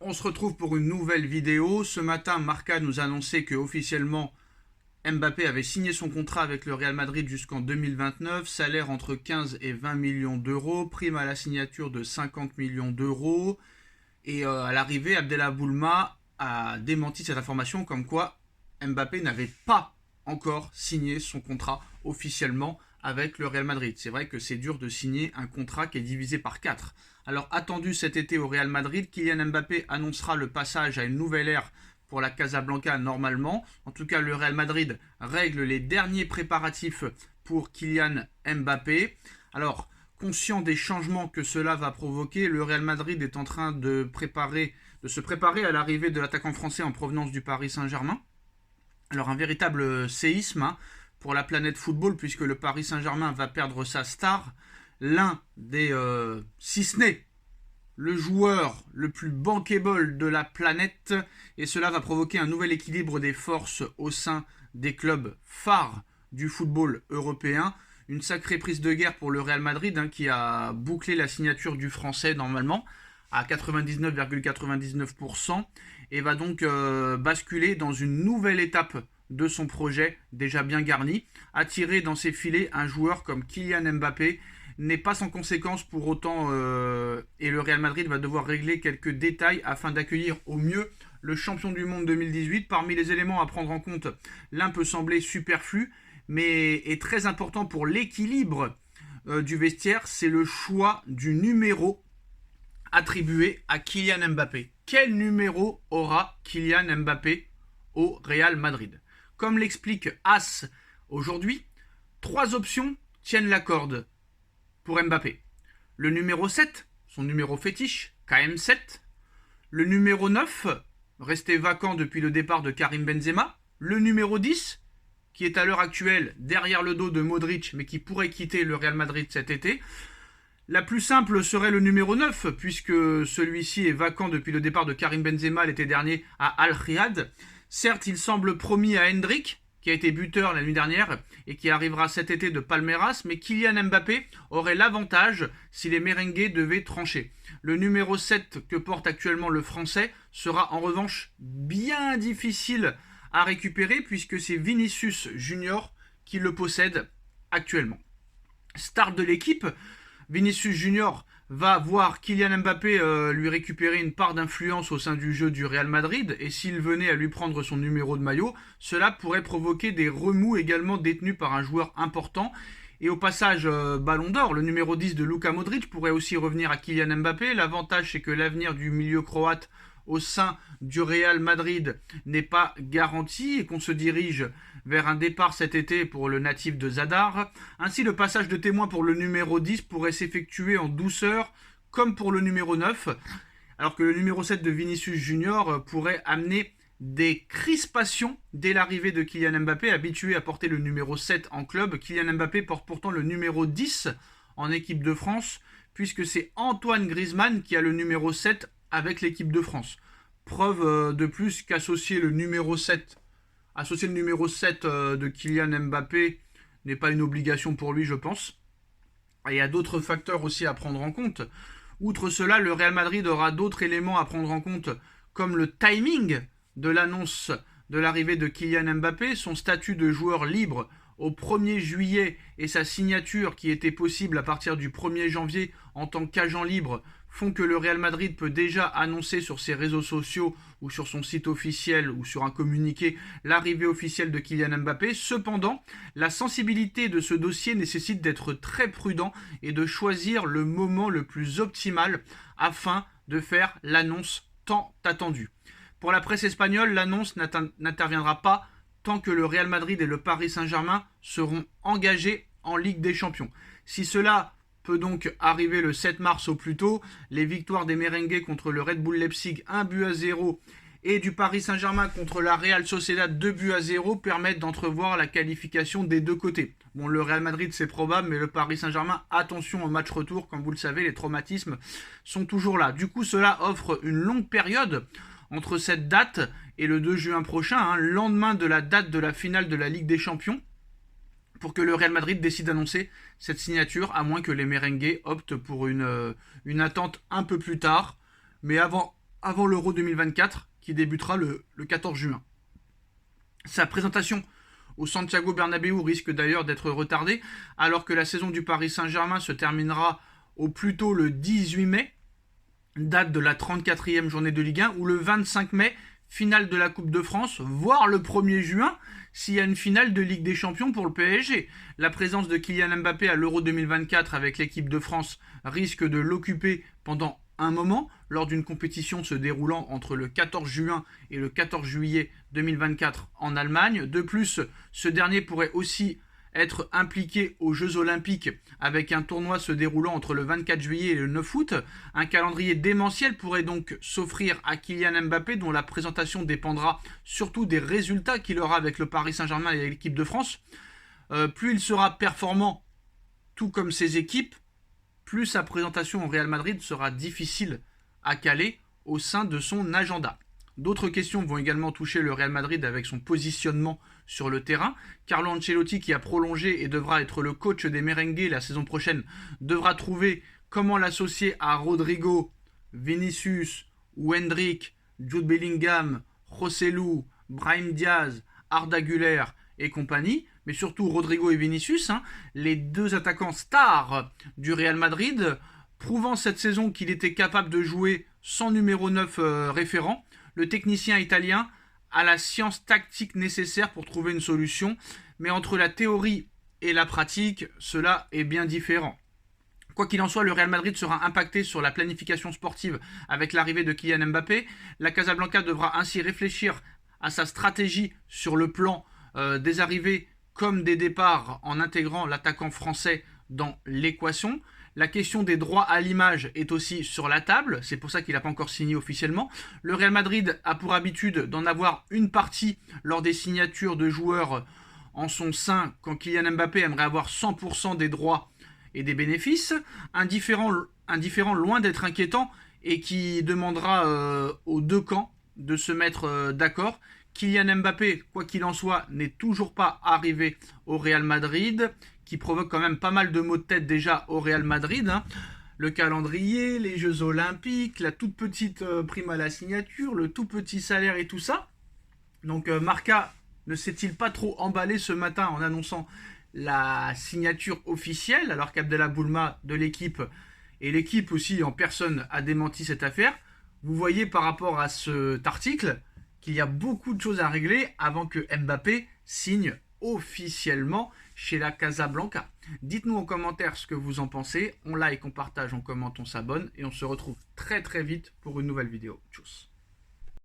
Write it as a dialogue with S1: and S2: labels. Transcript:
S1: On se retrouve pour une nouvelle vidéo. Ce matin, Marca nous a annoncé que officiellement Mbappé avait signé son contrat avec le Real Madrid jusqu'en 2029, salaire entre 15 et 20 millions d'euros, prime à la signature de 50 millions d'euros. Et à l'arrivée, Abdellah Boulma a démenti cette information comme quoi Mbappé n'avait pas encore signé son contrat officiellement avec le Real Madrid. C'est vrai que c'est dur de signer un contrat qui est divisé par 4. Alors attendu cet été au Real Madrid, Kylian Mbappé annoncera le passage à une nouvelle ère pour la Casablanca normalement. En tout cas, le Real Madrid règle les derniers préparatifs pour Kylian Mbappé. Alors, conscient des changements que cela va provoquer, le Real Madrid est en train de se préparer à l'arrivée de l'attaquant français en provenance du Paris Saint-Germain. Alors un véritable séisme pour la planète football puisque le Paris Saint-Germain va perdre sa star, l'un des, si ce n'est le joueur le plus bankable de la planète, et cela va provoquer un nouvel équilibre des forces au sein des clubs phares du football européen. Une sacrée prise de guerre pour le Real Madrid qui a bouclé la signature du français normalement à 99,99% et va donc basculer dans une nouvelle étape de son projet déjà bien garni. Attirer dans ses filets un joueur comme Kylian Mbappé n'est pas sans conséquence pour autant et le Real Madrid va devoir régler quelques détails afin d'accueillir au mieux le champion du monde 2018. Parmi les éléments à prendre en compte, l'un peut sembler superflu mais est très important pour l'équilibre du vestiaire, c'est le choix du numéro attribué à Kylian Mbappé. Quel numéro aura Kylian Mbappé au Real Madrid? Comme l'explique As aujourd'hui, 3 options tiennent la corde pour Mbappé. Le numéro 7, son numéro fétiche, KM7. Le numéro 9, resté vacant depuis le départ de Karim Benzema. Le numéro 10, qui est à l'heure actuelle derrière le dos de Modric, mais qui pourrait quitter le Real Madrid cet été. La plus simple serait le numéro 9, puisque celui-ci est vacant depuis le départ de Karim Benzema l'été dernier à Al-Riyad. Certes, il semble promis à Hendrick, qui a été buteur la nuit dernière et qui arrivera cet été de Palmeiras, mais Kylian Mbappé aurait l'avantage si les merengues devaient trancher. Le numéro 7 que porte actuellement le français sera en revanche bien difficile à récupérer puisque c'est Vinicius Junior qui le possède actuellement. Star de l'équipe, Vinicius Junior va voir Kylian Mbappé lui récupérer une part d'influence au sein du jeu du Real Madrid et s'il venait à lui prendre son numéro de maillot, cela pourrait provoquer des remous également détenus par un joueur important. Et au passage, Ballon d'Or, le numéro 10 de Luka Modric pourrait aussi revenir à Kylian Mbappé. L'avantage, c'est que l'avenir du milieu croate au sein du Real Madrid n'est pas garanti et qu'on se dirige vers un départ cet été pour le natif de Zadar. Ainsi, le passage de témoin pour le numéro 10 pourrait s'effectuer en douceur, comme pour le numéro 9, alors que le numéro 7 de Vinicius Junior pourrait amener des crispations dès l'arrivée de Kylian Mbappé, habitué à porter le numéro 7 en club. Kylian Mbappé porte pourtant le numéro 10 en équipe de France, puisque c'est Antoine Griezmann qui a le numéro 7 avec l'équipe de France. Preuve de plus qu'associer le numéro 7 de Kylian Mbappé n'est pas une obligation pour lui, je pense. Et il y a d'autres facteurs aussi à prendre en compte. Outre cela, le Real Madrid aura d'autres éléments à prendre en compte, comme le timing de l'annonce de l'arrivée de Kylian Mbappé, son statut de joueur libre au 1er juillet et sa signature qui était possible à partir du 1er janvier en tant qu'agent libre font que le Real Madrid peut déjà annoncer sur ses réseaux sociaux ou sur son site officiel ou sur un communiqué l'arrivée officielle de Kylian Mbappé. Cependant, la sensibilité de ce dossier nécessite d'être très prudent et de choisir le moment le plus optimal afin de faire l'annonce tant attendue. Pour la presse espagnole, l'annonce n'interviendra pas tant que le Real Madrid et le Paris Saint-Germain seront engagés en Ligue des Champions. Si cela peut donc arriver le 7 mars au plus tôt, les victoires des merengues contre le Red Bull Leipzig 1-0 et du Paris Saint-Germain contre la Real Sociedad 2-0 permettent d'entrevoir la qualification des deux côtés. Bon, le Real Madrid c'est probable, mais le Paris Saint-Germain, attention au match retour, comme vous le savez, les traumatismes sont toujours là. Du coup, cela offre une longue période entre cette date et le 2 juin prochain, lendemain de la date de la finale de la Ligue des Champions, pour que le Real Madrid décide d'annoncer cette signature, à moins que les merengues optent pour une attente un peu plus tard. Mais avant avant l'Euro 2024 qui débutera le 14 juin. Sa présentation au Santiago Bernabéu risque d'ailleurs d'être retardée alors que la saison du Paris Saint-Germain se terminera au plus tôt le 18 mai, date de la 34e journée de Ligue 1, ou le 25 mai, finale de la Coupe de France, voire le 1er juin, s'il y a une finale de Ligue des Champions pour le PSG. La présence de Kylian Mbappé à l'Euro 2024 avec l'équipe de France risque de l'occuper pendant un moment, lors d'une compétition se déroulant entre le 14 juin et le 14 juillet 2024 en Allemagne. De plus, ce dernier pourrait aussi être impliqué aux Jeux Olympiques avec un tournoi se déroulant entre le 24 juillet et le 9 août. Un calendrier démentiel pourrait donc s'offrir à Kylian Mbappé, dont la présentation dépendra surtout des résultats qu'il aura avec le Paris Saint-Germain et l'équipe de France. Plus il sera performant, tout comme ses équipes, plus sa présentation au Real Madrid sera difficile à caler au sein de son agenda. D'autres questions vont également toucher le Real Madrid avec son positionnement sur le terrain. Carlo Ancelotti, qui a prolongé et devra être le coach des merengues la saison prochaine, devra trouver comment l'associer à Rodrigo, Vinicius ou Hendrick, Jude Bellingham, Joselu, Brahim Diaz, Arda Güler et compagnie, mais surtout Rodrigo et Vinicius, les deux attaquants stars du Real Madrid, prouvant cette saison qu'il était capable de jouer sans numéro 9 référent. Le technicien italien a la science tactique nécessaire pour trouver une solution, mais entre la théorie et la pratique, cela est bien différent. Quoi qu'il en soit, le Real Madrid sera impacté sur la planification sportive avec l'arrivée de Kylian Mbappé. La Casablanca devra ainsi réfléchir à sa stratégie sur le plan des arrivées comme des départs en intégrant l'attaquant français dans l'équation. La question des droits à l'image est aussi sur la table, c'est pour ça qu'il n'a pas encore signé officiellement. Le Real Madrid a pour habitude d'en avoir une partie lors des signatures de joueurs en son sein quand Kylian Mbappé aimerait avoir 100% des droits et des bénéfices. Un différent loin d'être inquiétant et qui demandera aux deux camps de se mettre d'accord. Kylian Mbappé, quoi qu'il en soit, n'est toujours pas arrivé au Real Madrid, qui provoque quand même pas mal de maux de tête déjà au Real Madrid. Le calendrier, les Jeux Olympiques, la toute petite prime à la signature, le tout petit salaire et tout ça. Donc Marca ne s'est-il pas trop emballé ce matin en annonçant la signature officielle, alors qu'Abdallah Boulma de l'équipe, et l'équipe aussi en personne, a démenti cette affaire. Vous voyez par rapport à cet article qu'il y a beaucoup de choses à régler avant que Mbappé signe officiellement chez la Casablanca. Dites-nous en commentaire ce que vous en pensez. On like, on partage, on commente, on s'abonne et on se retrouve très très vite pour une nouvelle vidéo. Tchuss.